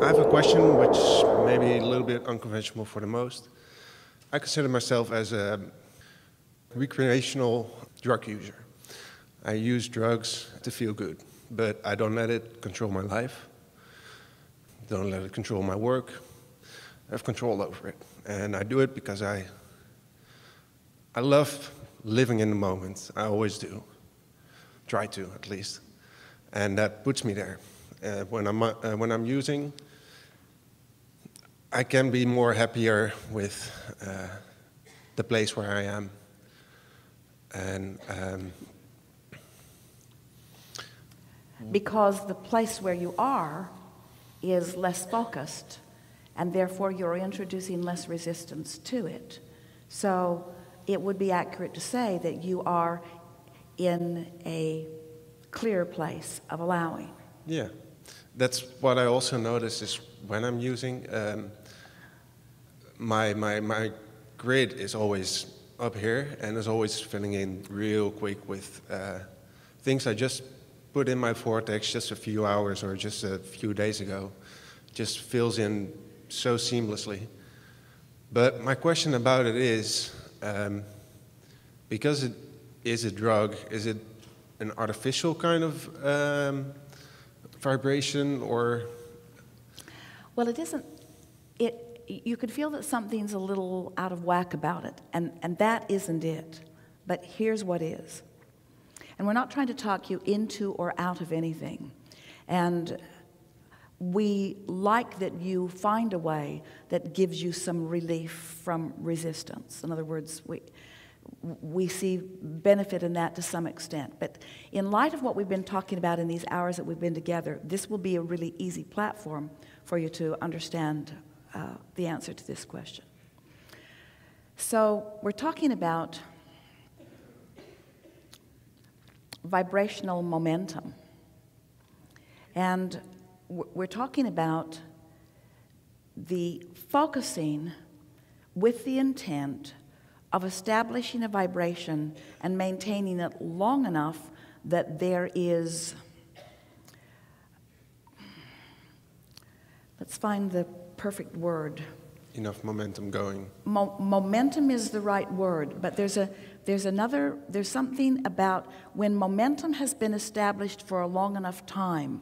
I have a question which may be a little bit unconventional for the most. I consider myself as a recreational drug user. I use drugs to feel good, but I don't let it control my life. Don't let it control my work. I have control over it. And I do it because I love living in the moment. I always do. Try to, at least. And that puts me there. When I'm using, I can be more happier with the place where I am. And because the place where you are is less focused, and therefore you're introducing less resistance to it. So it would be accurate to say that you are in a clear place of allowing. Yeah, that's what I also notice is when I'm using, my grid is always up here and is always filling in real quick with things I just put in my vortex just a few hours or just a few days ago. Just fills in so seamlessly. But my question about it is, because it is a drug, is it an artificial kind of vibration, or? Well, it isn't. You could feel that something's a little out of whack about it, and that isn't it. But here's what is. And we're not trying to talk you into or out of anything. And we like that you find a way that gives you some relief from resistance. In other words, we see benefit in that to some extent. But in light of what we've been talking about in these hours that we've been together, this will be a really easy platform for you to understand the answer to this question. So we're talking about vibrational momentum. And we're talking about the focusing with the intent of establishing a vibration and maintaining it long enough that there is, let's find the perfect word. Enough momentum going. Momentum is the right word, but there's something about when momentum has been established for a long enough time.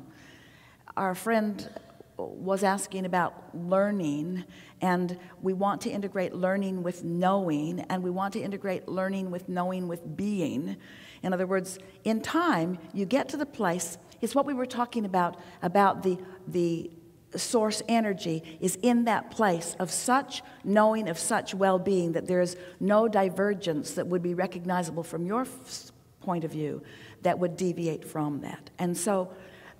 Our friend was asking about learning, and we want to integrate learning with knowing, and we want to integrate learning with knowing with being. In other words, in time, you get to the place, it's what we were talking about the source energy is in that place of such knowing, of such well-being, that there's no divergence that would be recognizable from your point of view that would deviate from that. And so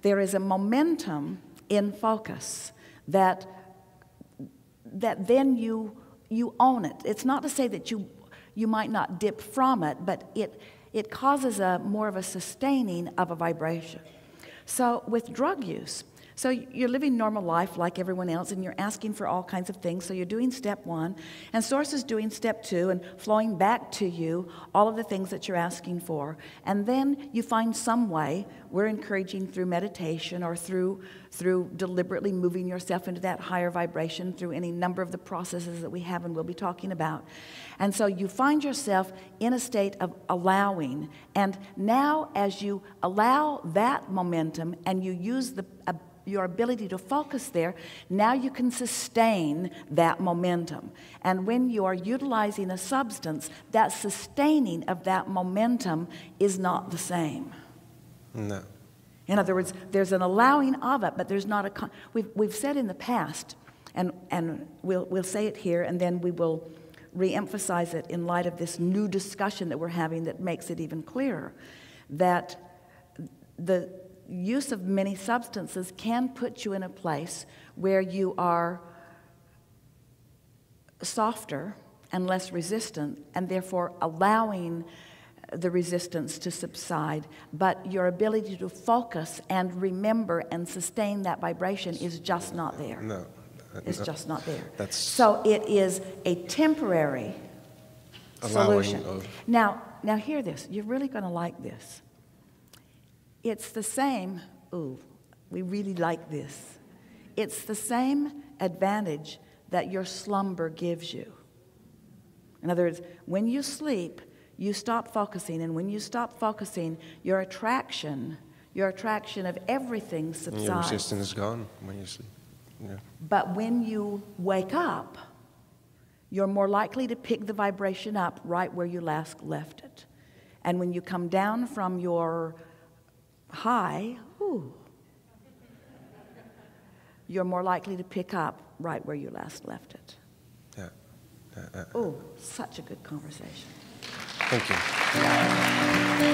there is a momentum in focus that then you own it. It's not to say that you might not dip from it, but it causes more of a sustaining of a vibration. So with drug use, so you're living normal life like everyone else, and you're asking for all kinds of things. So you're doing step one, and Source is doing step two and flowing back to you all of the things that you're asking for. And then you find some way, we're encouraging through meditation or through deliberately moving yourself into that higher vibration through any number of the processes that we have and we'll be talking about. And so you find yourself in a state of allowing. And now as you allow that momentum and you use your ability to focus there, now you can sustain that momentum. And when you are utilizing a substance, that sustaining of that momentum is not the same. No. In other words, there's an allowing of it, but there's not a... We've said in the past, and we'll say it here, and then we will re-emphasize it in light of this new discussion that we're having that makes it even clearer, that the use of many substances can put you in a place where you are softer and less resistant, and therefore allowing the resistance to subside. But your ability to focus and remember and sustain that vibration is just not there. No. It's just not there. So it is a temporary solution. Now hear this. You're really going to like this. It's the same, ooh, we really like this. It's the same advantage that your slumber gives you. In other words, when you sleep, you stop focusing, and when you stop focusing, your attraction of everything subsides. Your resistance is gone when you sleep. Yeah. But when you wake up, you're more likely to pick the vibration up right where you last left it. And when you come down from your high, you're more likely to pick up right where you last left it. Yeah. Oh, such a good conversation. Thank you.